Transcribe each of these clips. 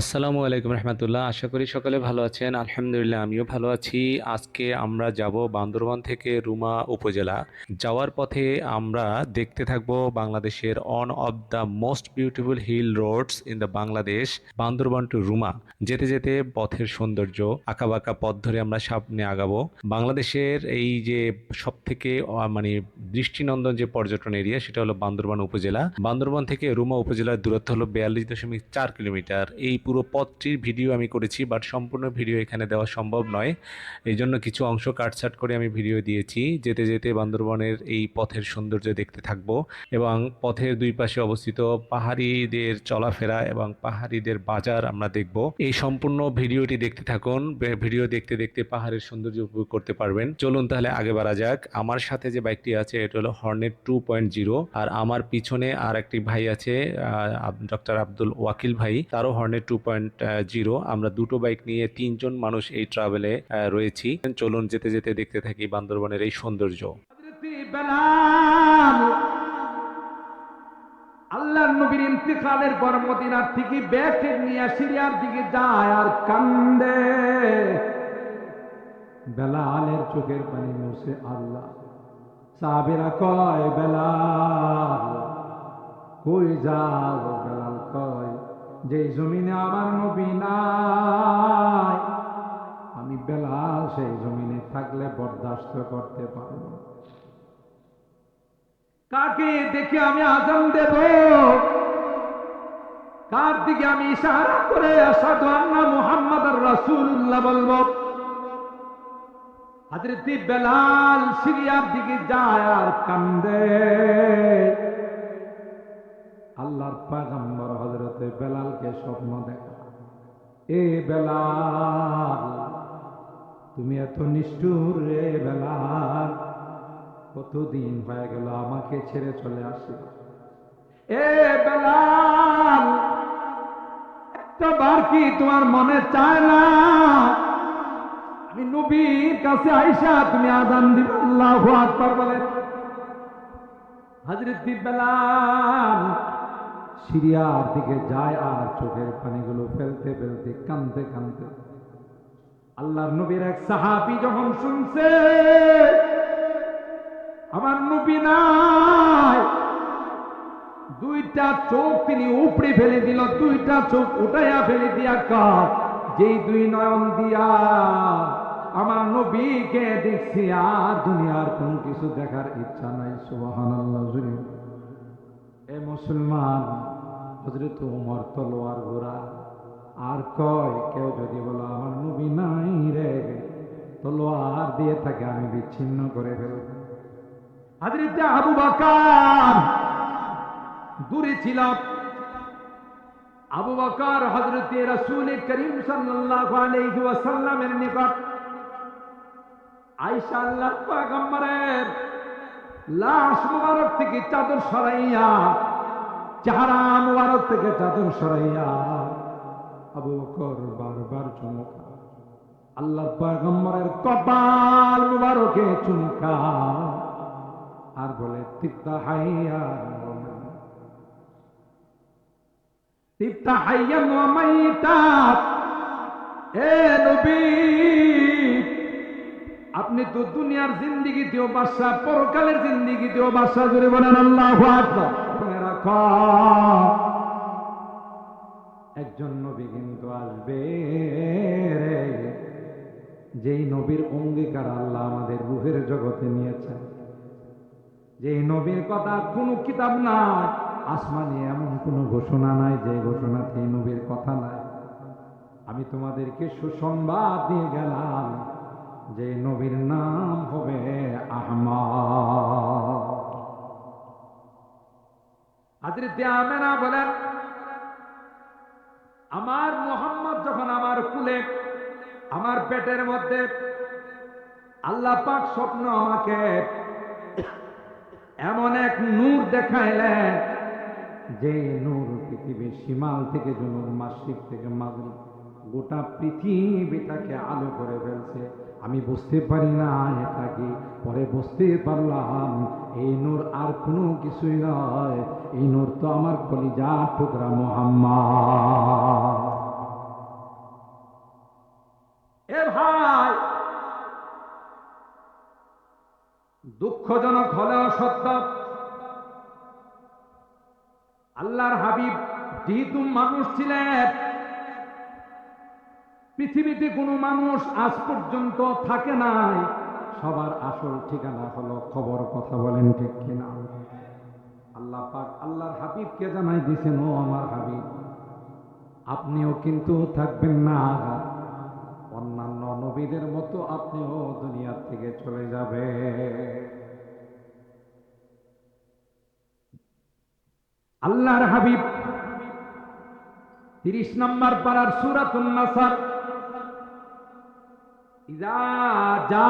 আসসালামু আলাইকুম রহমতুল্লাহ। আশা করি সকলে ভালো আছেন। আলহামদুলিল্লাহ, আমিও ভালো আছি। আজকে আমরা যাব বান্দরবান থেকে রুমা উপজেলা। যাওয়ার পথে আমরা দেখতে থাকব বাংলাদেশের one of the most beautiful hill roads in the Bangladesh, Bandarban to Ruma. যেতে যেতে পথের সৌন্দর্য, আঁকাবাঁকা পথ ধরে আমরা সামনে আগাবো। বাংলাদেশের এই যে সব থেকে মানে দৃষ্টিনন্দন যে পর্যটন এরিয়া, সেটা হলো বান্দরবান উপজেলা। বান্দরবান থেকে রুমা উপজেলার দূরত্ব হলো 42.4 কিলোমিটার। এই পুরো পথটির ভিডিও আমি করেছি, বাট সম্পূর্ণ ভিডিও এখানে দেওয়া সম্ভব নয়। এই জন্য কিছু অংশ কাটছাট করে আমি ভিডিও দিয়েছি। যেতে যেতে বান্দরবনের এই পথের সৌন্দর্য দেখতে থাকব এবং পথের দুই পাশে অবস্থিত পাহাড়িদের চলাফেরা এবং পাহাড়িদের বাজার আমরা দেখব। এই সম্পূর্ণ ভিডিওটি দেখতে থাকুন। ভিডিও দেখতে দেখতে পাহাড়ের সৌন্দর্য উপভোগ করতে পারবেন। চলুন তাহলে আগে বাড়া যাক। আমার সাথে যে বাইকটি আছে এটা হলো হর্নেট 2.0, আর আমার পিছনে আর একটি ভাই আছে, ডক্টর আব্দুল ওয়াকিল ভাই, তারও হর্নেট 2.0। আমরা দুটো বাইক নিয়ে তিনজন মানুষ এই ট্রাভেলে রয়েছি। চলুন যেতে যেতে দেখতে থাকি বান্দরবনের এই সৌন্দর্য। আল্লাহর নবীর ইন্তিকালের পর মদিনার থেকে ব্যাগ নিয়ে সিরিয়ার দিকে যায় আর কান্দে। বেলালের চোখের পানি মুছে আল্লাহ। সাহাবীরা কয়, বেলাল কই যাও? বেলাল কয়, যে জমিনে আমার নবী নাই, আমি বেলাল সেই জমিনে থাকলে বরদাস্ত করতে পারব। কাকে দেখে আমি আযান দেব? কার দিকে আমি ইশারা করে আশহাদু আন্না মুহাম্মাদুর রাসূলুল্লাহ বলবো? হযরত বেলাল সিরিয়ার দিকে যায় আর কান্দে। আল্লাহর পয়গম্বর হযরত বেলালকে স্বপ্ন দেখা, এ বেলাল তুমি এত নিষ্ঠুর রে বেলাল, কতদিন হয়ে গেল আমাকে ছেড়ে চলে আসি। এ বেলাল, একটা বার কি তোমার মনে চায় না আমি নবীর কাছে আইসা তুমি আযান দিবে? আল্লাহু আকবার বলে। হযরত বেলাল সিরিয়ার দিকে যায় আর চোখের পানিগুলো ফেলতে ফেলতে কাঁদতে কাঁদতে। আল্লাহর নবীর এক সাহাবী যখন শুনছে আমার নবী নাই, দুইটা চোখ তিনি উপড়ে ফেলে দিল, দুইটা চোখ উঠাইয়া ফেলে দিয়া কার, যেই দুই নয়ন দিয়া আমার নবীকে দেখছি আর দুনিয়ার কোন কিছু দেখার ইচ্ছা নাই। সুবহানাল্লাহ। এ মুসলমান, হযরত ওমর তলোয়ার ঘোরা আর কয়, কেউ যদি বলো আমার নবী নাই রে, তলোয়ার দিয়ে থাকে আমি বিচ্ছিন্ন করে ফেলব। হযরত আবু বকর দূরে ছিল। আবু বকর হযরত রাসূল করিম সাল্লাল্লাহু আলাইহি ওয়াসাল্লামের নিকট আয়েশা আল্লাহর পয়গম্বরের লাশ মুবারক থেকে চাদর সরাইয়া, চেহারা মুবারক থেকে চাদর সরাইয়া আবু বকর বারবার চুমুকা, আল্লাহর পয়গম্বরের কপাল মুবারকে চুমকা আর বলে, তিক্তা হাইয়া তিক্তা হাইয়ান ওয়া মাইতাত। এ নবী, আপনি তো দুনিয়ার জিন্দেগিতেও বাদশা, পরকালের জিন্দেগিতেও বাদশা। জুড়ে বলেন আল্লাহু আকবার। শুনে রাখো, একজন নবী কিন্তু আসবে রে, যেই নবীর অঙ্গীকার আল্লাহ আমাদের রূহের জগতে নিয়েছেন, যেই নবীর কথা কোনো কিতাব নাই, আসমানে এমন কোনো ঘোষণা নাই যে ঘোষণাতে এই নবীর কথা নাই। আমি তোমাদেরকে সুসংবাদ দিয়ে গেলাম যে নবীর নাম হবে আহমদ। হযরত আমেনা বলেন, আমার মুহাম্মদ যখন আমার কুলে, আমার পেটের মধ্যে, আল্লাহ পাক স্বপ্ন আমাকে এমন এক নূর দেখাইলেন, যে নূর পৃথিবীর সীমাল থেকে জুনুর, মাশরিক থেকে মাগরিব, গোটা পৃথিবীটাকে আলো করে ফেলছে। আমি বুঝতে পারি না এটা কি, পরে বুঝতে পারলাম এই নূর আর কোনো কিছুই নয়, এই নূর তো আমার কলিজার টুকরা মুহাম্মদ। দুঃখজনক হলেও সত্য, আল্লাহর হাবিব যেহেতু মানুষ ছিলেন, পৃথিবীতে কোনো মানুষ আজ পর্যন্ত থাকে নাই, সবার আসল ঠিকানা হলো খবর। কথা বলেন ঠিক কিনা? আল্লাহ পাক আল্লাহর হাবিবকে জানাই দিয়েছেন, ও আমার হাবিব, আপনিও কিন্তু থাকবেন না, অন্যান্য নবীদের মতো আপনিও দুনিয়া থেকে চলে যাবে। আল্লাহর হাবিব 30 নম্বর পারার সূরাতুন নাসর, ইযা জাআ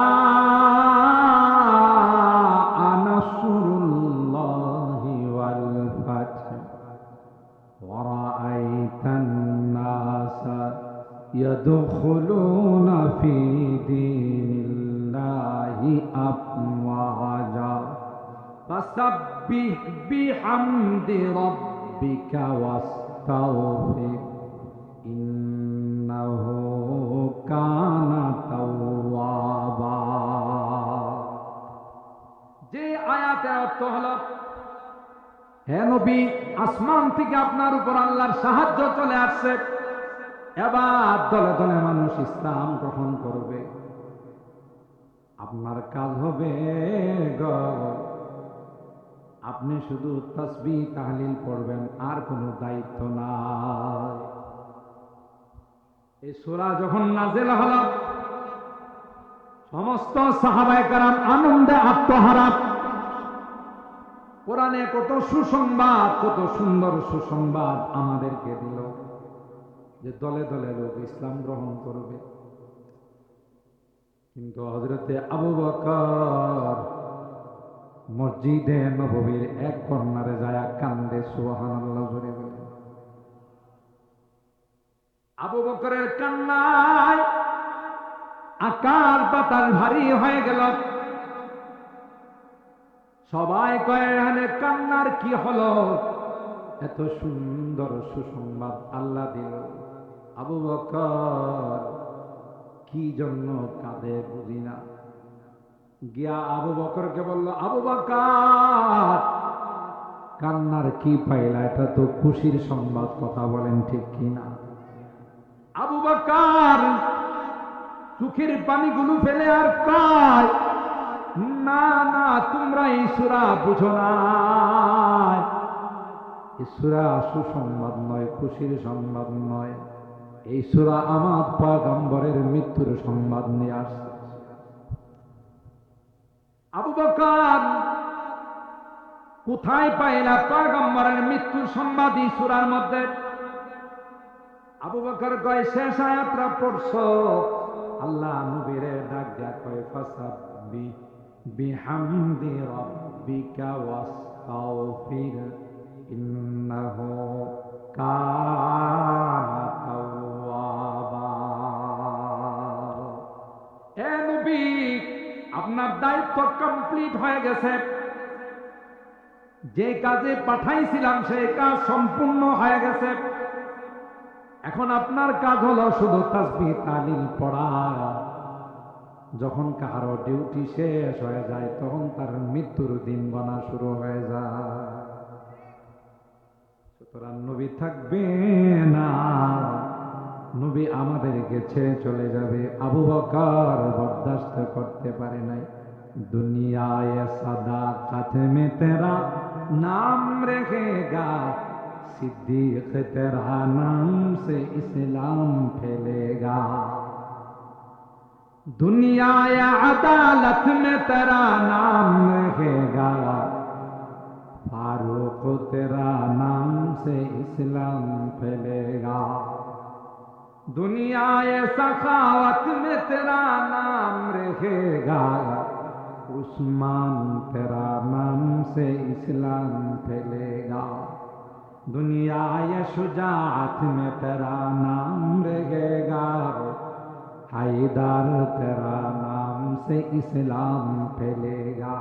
নাসরুল্লাহি ওয়াল ফাতহ ওয়া রাআইতান নাসা ইয়াদখুলুনা ফি দীনিল্লাহি আফওয়াজা ফাসাব্বিহ বিহামদি রাব্বিকা ওয়াস্তাগফির ইন্নাহু কানা তাওয়াবা। যে আয়াতের অর্থ হলো, হে নবী, আসমান থেকে আপনার উপর আল্লাহর সাহায্য চলে আসছে, এবার দলে দলে মানুষ ইসলাম গ্রহণ করবে, আপনার কাজ হবে আপনি শুধু তাসবিহ তাহলিল পড়বেন, আর কোনো দায়িত্ব নাই। এই সূরা যখন নাযিল হলো, সমস্ত সাহাবায়ে কেরাম আনন্দে আত্মহারা। কোরআনে কত সুসংবাদ, কত সুন্দর সুসংবাদ আমাদেরকে দিল, যে দলে দলে লোক ইসলাম গ্রহণ করবে। কিন্তু হযরতে আবু বকর মসজিদে নববীর এক কর্নারে যায় কান্দে, সুবহানাল্লাহ জোরে বলে। আবু বকরের কান্নায় আকাশ বাতাস ভারী হয়ে গেল। সবাই কয়, এখানে কান্নার কি হলো? এত সুন্দর সুসংবাদ আল্লাহ দিল, আবু বকর কি জন্য কাঁদে বুঝি না। গিয়া আবু বকরকে বলল, আবু বকর কান্নার কি পাইলা? এটা তো খুশির সংবাদ, কথা বলেন ঠিক কিনা? আবু বকর চোখের পানিগুলো ফেলে আর কয়, না না, তোমরা এই সূরা বুঝো না, এই সূরা সুসংবাদ নয়, খুশির সংবাদ নয়, এই সূরা আমার পয়গম্বরের মৃত্যুর সংবাদ নিয়ে আসছে। আবু বকর কোথায় পাইলা পয়গম্বরের মৃত্যুর সংবাদ এই সূরার মধ্যে? আবু বকর কয়, শেষ আয়াতটা পড়ছো, আল্লাহ নবীরে ডাক দেয়া কয়, ফাসাব্বি বিহামদি রাব্বিকা ওয়াস্তাগফির ইন্নাহু কানা তাওয়াবা। এ নবী, আপনার দায়িত্ব কমপ্লিট হয়ে গেছে, যে কাজে পাঠাইছিলাম সেই কাজ সম্পূর্ণ হয়ে গেছে। এখন আপনার কাজ হলো শুধু তাসবিহ তাহলিল পড়া। যখন কারো ডিউটি শেষ হয়ে যায়, তখন তার মৃত্যুর দিন গণা শুরু হয়ে যায়। সুতরাং নবী থাকবে না, নবী আমাদেরকে ছেড়ে চলে যাবে। আবু বকর বরদাস্ত করতে পারে নাই। দুনিয়ায় সাদাকাত মে তেরা নাম রেখেগা, सिद्दीक तेरा नाम से इस्लाम फैलेगा, दुनिया या अदालत में तेरा नाम रहेगा, फारूक तेरा नाम से इस्लाम फैलेगा, दुनिया या सखावत में तेरा नाम रहेगा, उस्मान तेरा नाम से इस्लाम फैलेगा, दुनिया ये शुजाअत में तेरा नाम रहेगा, हैदर तेरा नाम से इस्लाम फैलेगा,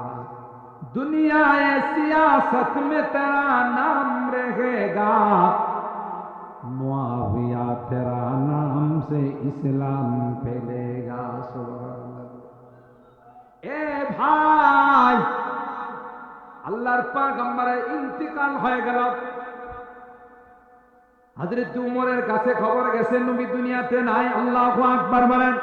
दुनिया ये सियासत में तेरा नाम रहेगा, मुआविया तेरा नाम से इस्लाम फैलेगा। सुभान अल्लाह। এ ভাই, আল্লাহর পয়গম্বরের ইন্তিকাল হয়ে গেল। হযরত উমরের কাছে খবর গেছে নবী দুনিয়াতে নাই। আল্লাহু আকবার বলেন।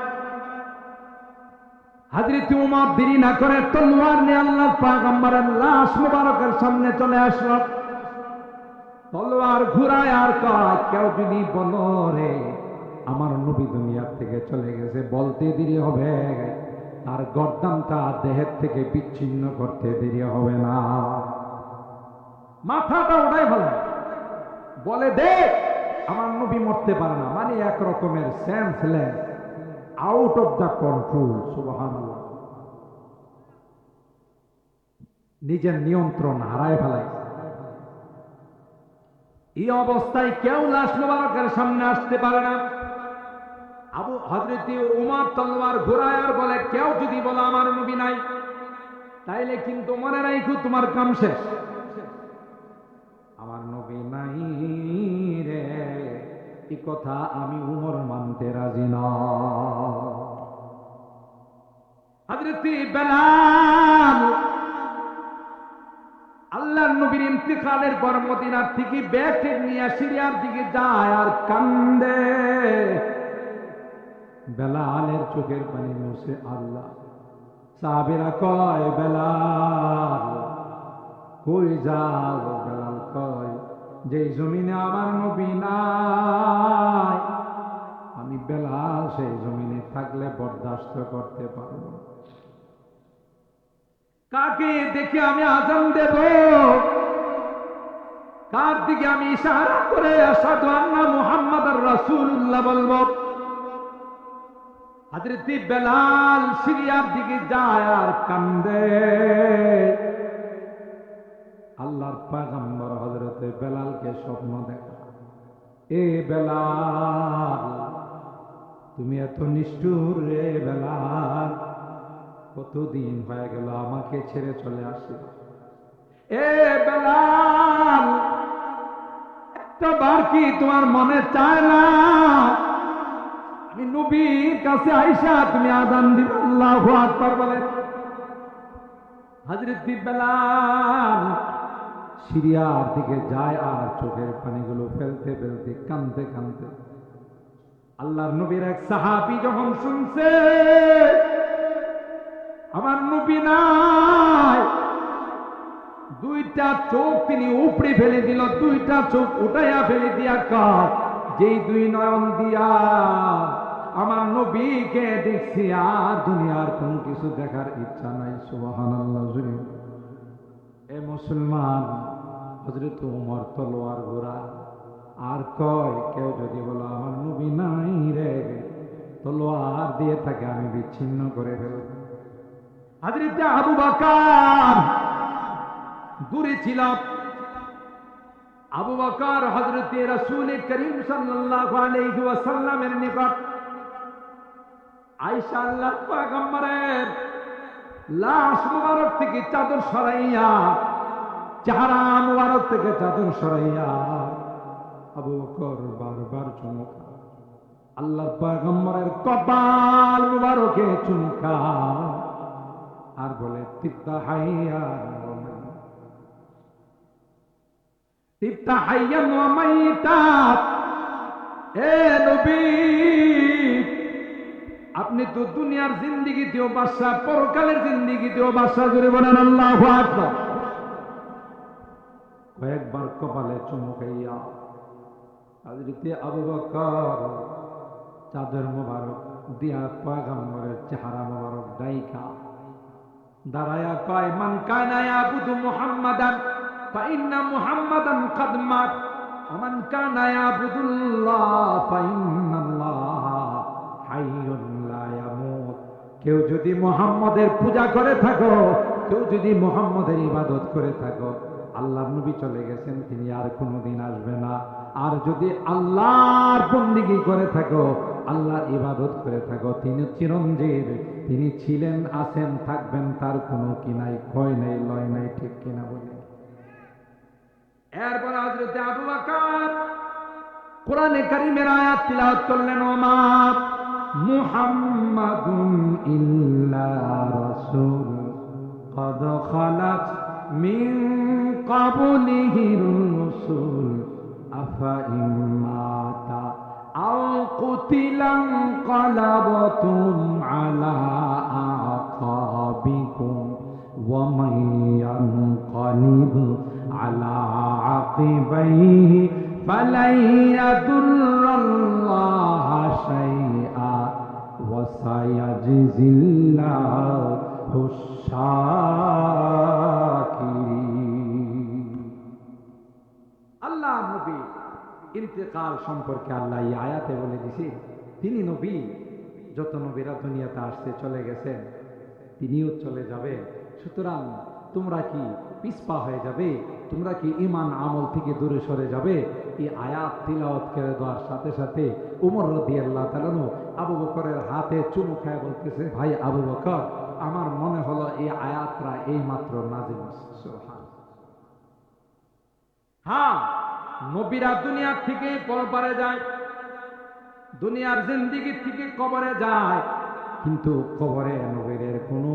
হযরত উমর দেরি না করে তলোয়ার নিয়ে আল্লাহর পয়গম্বরের লাশ মুবারকের সামনে চলে আসলো। তলোয়ার ঘুরায় আর কয়, কেউ যদি বলো রে আমার নবী দুনিয়া থেকে চলে গেছে, বলতে দেরি হবে, তার গর্দানটা দেহের থেকে বিচ্ছিন্ন করতে দেরি হবে না। মাথাটা উঠাই ফেলে বলে, দেখ আমার নবী মরতে পারে না। মানে এক রকমের senseless, out of the control. সুবহানাল্লাহ, নিজের নিয়ন্ত্রণ হারায় ফেলায়। এই অবস্থায় কেউ লাশ মুবারকের সামনে আসতে পারে না। হযরত উমর তলোয়ার ঘোরায় আর বলে, কেউ যদি বলো আমার নবী নাই, তাইলে কিন্তু মনে রাখো তোমার কাম শেষ। আমার নবী নাই রে, এই কথা আমি উমর মানতে রাজি না। হযরত বেলাল আল্লাহর নবীর ইন্তিকালের পর মদিনার থেকে ব্যাগ নিয়ে সিরিয়ার দিকে যায় আর কান্দে। বেলালের চোখের পানি মুছে আল্লাহ। সাহাবীরা কয়, বেলাল কই যাও? বেলাল কয়, যে জমিনে আমার নবী নাই, আমি বেলাল সেই জমিনে থাকলে বরদাস্ত করতে পারব না। কাকে দেখে আমি আযান দেব? কার দিকে আমি ইশারা করে আশহাদু আন্না মুহাম্মাদুর রাসূলুল্লাহ বলবো? হযরত বেলাল সিরিয়ার দিকে যায় আর কান্দে। আল্লাহর পয়গম্বর হযরত বেলালকে স্বপ্ন দেখা, এ বেলাল তুমি এত নিষ্ঠুর রে বেলাল, কতদিন হয়ে গেল আমাকে ছেড়ে চলে আসি। এ বেলাল, একটা বার কি তোমার মনে চায় না আমি নবীর কাছে আইসা তুমি আযান দিবে? আল্লাহু আকবার বলেন। হযরত বেলাল সিরিয়ার দিকে যায় আর চোখের পানিগুলো ফেলতে ফেলতে কাঁদতে কাঁদতে। আল্লাহর নবীর এক সাহাবী যখন শুনছে আমার নবী নাই, দুইটা চোখ তিনি উপড়ে ফেলে দিল। দুইটা চোখ উঠাইয়া ফেলে দিয়া কয়, যেই দুই নয়ন দিয়া আমার নবীকে দেখছি আর দুনিয়ার কোন কিছু দেখার ইচ্ছা নাই। সুবহানাল্লাহ। জুড়ে এ মুসলমান, হযরত উমর তলোয়ার ঘোরা আর কয়, কেউ যদি বলো আমার নবী নাই রে, তলোয়ার দিয়ে তাকে আমি বিচ্ছিন্ন করে ফেলব। হযরত আবু বকর দূরে ছিল। আবু বকর হযরত রাসূল করিম সাল্লাল্লাহু আলাইহি ওয়াসাল্লামের নিকট আয়েশা আল্লাহর পয়গম্বরের লাশ মুবারক থেকে চাদর সরাইয়া, চেহারা মুবারক থেকে চাদর সরাইয়া আবু বকর বারবার চুমকা, আল্লাহর পয়গম্বরের কপাল মুবারকে চুমকা আর বলে, তিবতা হাইয়ান তিবতা হাইয়ান ওয়া মাইতাত। এ নবী, আপনি তো দুনিয়ার জিন্দেগিতেও বাদশা, পরকালের জিন্দেগিতেও বাদশা। জুড়ে বলেন আল্লাহু আকবার। কয়েকবার কপালে চুমকাইয়া হযরত আবু বকর চাদর মুবারক দিয়া পয়গম্বরের চেহারা মুবারক ডাইকা দাঁড়ায়া কয়, মান কানা ইয়াবুদু মুহাম্মাদান ফাইন্না মুহাম্মাদান কাদ মাত ওয়া মান কানা ইয়াবুদুল্লাহ ফাইন্নাল্লাহা হাইয়ুন লা ইয়ামুত। কেউ যদি মুহাম্মদের পূজা করে থাকো, কেউ যদি মুহাম্মদের ইবাদত করে থাকো, আল্লাহর নবী চলে গেছেন, তিনি আর কোনোদিন আসবে না। আর যদি আল্লাহর বন্দেগী করে থাকো, আল্লাহর ইবাদত করে থাকো, তিনি চিরঞ্জীব, তিনি ছিলেন, আছেন, থাকবেন, তার কোনো কি নাই, ক্ষয় নাই, লয় নাই। ঠিক কিনা বলি? এরপর হযরত আবু বকর কোরআনে কারীমের আয়াত তিলাওয়াত করলেন, ওমা মুহাম্মাদুন ইল্লা রাসূল قد خلت من قبله الرسل أفإن مات أو قتل انقلبتم على أعقابكم ومن ينقلب على عقبيه فلن يضر الله شيئا وسيجزي الله আল্লাহ নবী ইন্তেকাল সম্পর্কে আল্লাহ এই আয়াতে বলে দিছি, তিনি নবী, যত নবীরা দুনিয়াতে আসছে চলে গেছেন, তিনিও চলে যাবে। সুতরাং তোমরা কি পিছপা হয়ে যাবে? তোমরা কি ঈমান আমল থেকে দূরে সরে যাবে? এই আয়াত তিলাওয়াত করে দেওয়ার সাথে সাথে উমর রাদিয়াল্লাহু তাআলা আবু বকরের হাতে চুমু খায় বলতেছে, ভাই আবু বকর, আমার মনে হলো এই আয়াতরা এই মাত্র নাজিল হয়েছে। সুবহানাল্লাহ। হ্যাঁ, নবীরা দুনিয়ার থেকে পরপারে যায়, দুনিয়ার জিন্দেগি থেকে কবরে যায়, কিন্তু কবরে নবীদের কোনো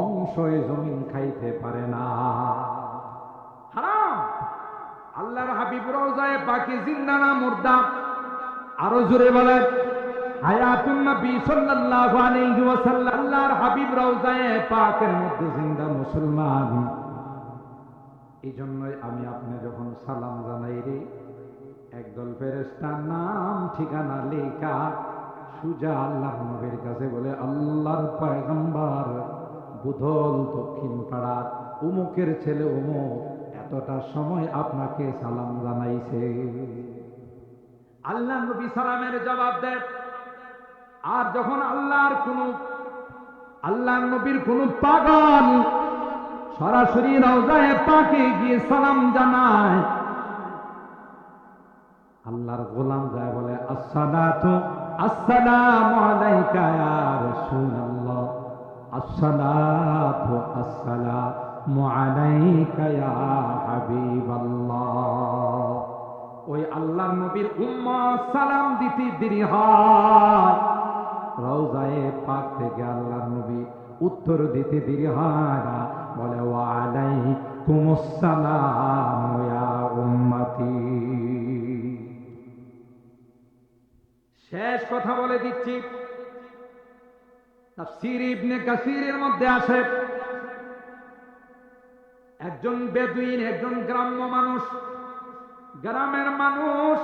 অংশই জমিন খাইতে পারে না। হারাম। আল্লাহর হাবিব রওজায়ে পাকে জিন্দা না মুর্দা? আরো জোরে বলেন। হায়াতুন নবী সাল্লাল্লাহু আলাইহি ওয়াসাল্লাম, আল্লাহর হাবিব রওজায়ে পাকের মধ্যে জিন্দা মুসলমান। এই জন্যই আমি আপনি যখন সালাম জানাই রে, একদল ফেরেশতার নাম ঠিকানা লেখা সুজা আল্লাহর নবীর কাছে বলে, আল্লাহর পয়গম্বর বুধল দক্ষিণ পাড়া উমুকের ছেলে উমুক এতটা সময় আপনাকে সালাম জানাইছে। আল্লাহ নবী সালামের জবাব দেন। আর যখন আল্লাহর নবীর কোন পাগল সরাসরি রওজায়ে পাকে গিয়ে সালাম জানায়, আল্লাহর গোলাম যায় বলে, আসসালামু আলাইকা ইয়া রাসূলুল্লাহ, আসসালামু আলাইকা ইয়া হাবিবাল্লাহ। ওই আল্লাহর নবীর উম্মত সালাম দিতে দেরি হয়, রওজায়ে পাক থেকে আল্লাহর নবী উত্তর দিতে দেরি হয় না, বলে ওয়া আলাইকুমুস সালাম ইয়া উম্মতি। শেষ কথা বলে দিচ্ছি, তাফসীর ইবনে কাসীরের মধ্যে আসে, একজন বেদুইন, একজন গ্রাম্য মানুষ, গ্রামের মানুষ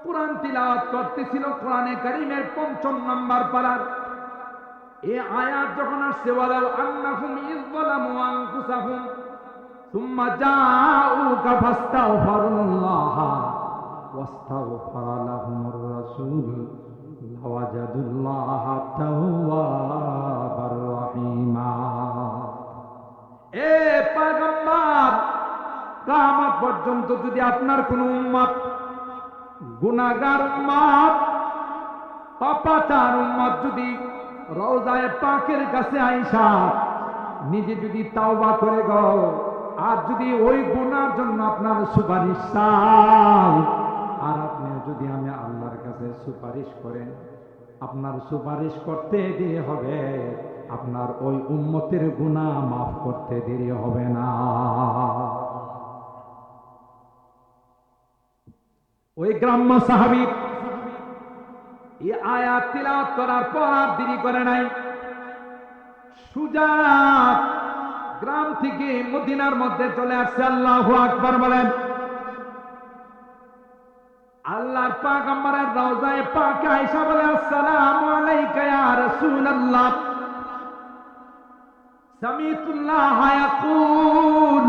কোরআন তিলাওয়াত করতেছিল, কোরআনে কারীমের ৫ম নম্বর পারার। এই আয়াত যখন আসছে, ওয়ালাউ আন্নাহুম ইযলামু আনফুসাহুম সুম্মা জাউকা ফাস্তাগফিরুল্লাহ ওয়াস্তাগফারা লাহুমুর রাসূল লাওয়াজাদুল্লাহ তাওয়াবার রহিমা। এ পয়গম্বর, কিয়ামত পর্যন্ত যদি আপনার কোন উম্মত, গুনাহগার উম্মত, পাপাচার উম্মত যদি রওজায়ে পাকের কাছে আইসা নিজে যদি তাওবা করে গো, আর যদি ওই গুনার জন্য আপনার সুপারিশ চাই, আর আপনি যদি আমি আল্লাহর কাছে সুপারিশ করেন, আপনার সুপারিশ করতে দেরি হবে, আপনার ওই উম্মতের গুনাহ মাফ করতে দেরি হবে না। ওই গ্রাম্য সাহাবী এই আয়াত তিলাওয়াত করার পর আর দেরি করে নাই, সুজা গ্রাম থেকে মদিনার মধ্যে চলে আসছে। আল্লাহু আকবার বলেন। আল্লাহর পয়গম্বরের রওজায়ে পাকে আয়েশা বলে, আসসালামু আলাইকা ইয়া রাসূলুল্লাহ, সামিতুল্লাহ ইয়াকুল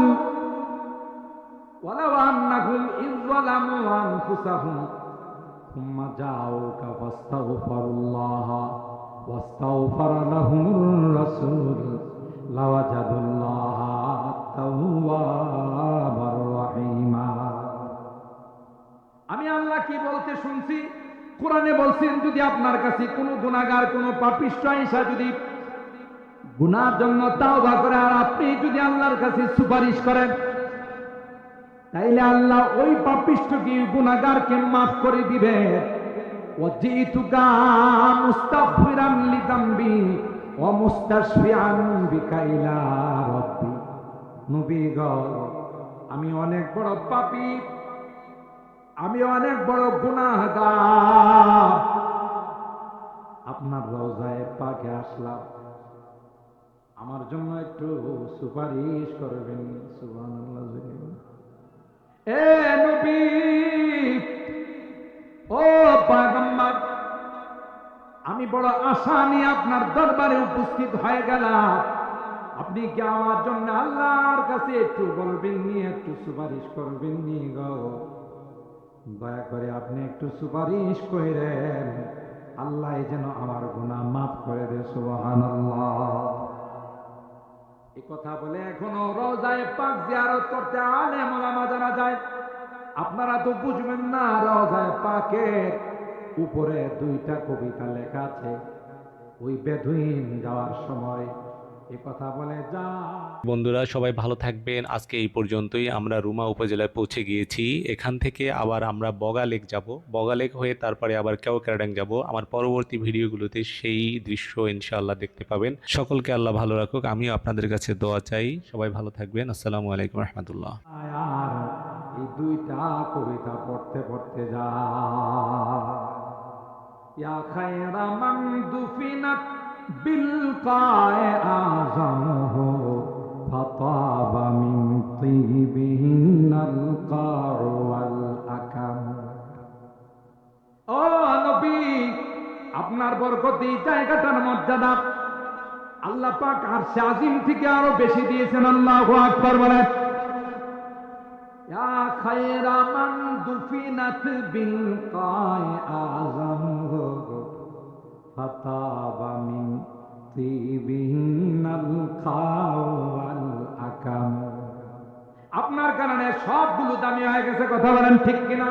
ওয়ালাউ আন্নাহুম ইযলামু আনফুসাহুম সুম্মা জাউকা ফাস্তাগফিরুল্লাহ ওয়াস্তাগফারা লাহুমুর রাসূল লাওয়াজাদুল্লাহ তাওয়াবার রহিমা। আমি আল্লাহ কি বলতে শুনছি, কোরআনে বলছেন, যদি আপনার কাছে কোনো গুনাহগার, কোনো পাপিষ্ঠ আইসা যদি গুনার জন্য তাওবা করে, আর আপনি যদি আল্লাহর কাছে সুপারিশ করেন, তাইলে আল্লাহ ওই পাপিষ্ঠকে, গুনাহগারকে মাফ করে দিবে। ওয়াজিতুকা মুস্তাগফিরান লিযামবি ওয়া মুস্তাশফিআন বিকা ইলা রাব্বি। নবী গো, আমি অনেক বড় পাপী, আমি অনেক বড় গুনাহগার, আপনার রওজায়ে পাকে আসলাম, আমার জন্য একটু সুপারিশ করবেন। সুবহানাল্লাহ। এ নবী, ও পয়গম্বর, আমি বড় আশা নিয়ে আপনার দরবারে উপস্থিত হয়ে গেলাম, আপনি কি আমার জন্য আল্লাহর কাছে একটু বলবেন নি, একটু সুপারিশ করবেন নি গো? দয়া করে আপনি একটু সুপারিশ করেন, আল্লাহ যেন আমার গুনাহ মাফ করে দেয়। সুবহানাল্লাহ। এই কথা বলে এখনো রওজায়ে পাক জিয়ারত করতে আলেম ওলামা যারা যায়, আপনারা তো বুঝবেন না, রওজায়ে পাকের উপরে দুইটা কবিতা লেখা আছে। ওই বেদুইন যাওয়ার সময় এই কথা বলে যা। বন্ধুরা সবাই ভালো থাকবেন। আজকে এই পর্যন্তই। আমরা রুমা উপজেলায় পৌঁছে গিয়েছি। এখান থেকে আবার আমরা বগা লেক যাব, বগা লেক হয়ে তারপরে আবার কেওক্রাডাং যাব। আমার পরবর্তী ভিডিওগুলোতে সেই দৃশ্য ইনশাআল্লাহ দেখতে পাবেন। সকলকে আল্লাহ ভালো রাখুক, আমিও আপনাদের কাছে দোয়া চাই। সবাই ভালো থাকবেন। আসসালামু আলাইকুম রহমতুল্লাহ। আর এই দুইটা কবিতা পড়তে পড়তে যা। ইয়া খায়রা মান দুফিনাত বিল কায়ে আযমহু ফাতাবা মিন তিবিহিনাল কাউ ওয়াল আকাম। ও নবী, আপনার বরকতে এই জায়গাটার মর্যাদা আল্লাহ পাক আরশে আজিম থেকে আরো বেশি দিয়েছেন। আল্লাহু আকবার বলেন। ইয়া খায়রা মান দুফিনাত বিল কায়ে আযমহু ফাতাবা মিন তিবিহিনাল কাউ ওয়াল আকাম। আপনার কারণে সবগুলো দামি হয়ে গেছে। কথা বলেন ঠিক কিনা?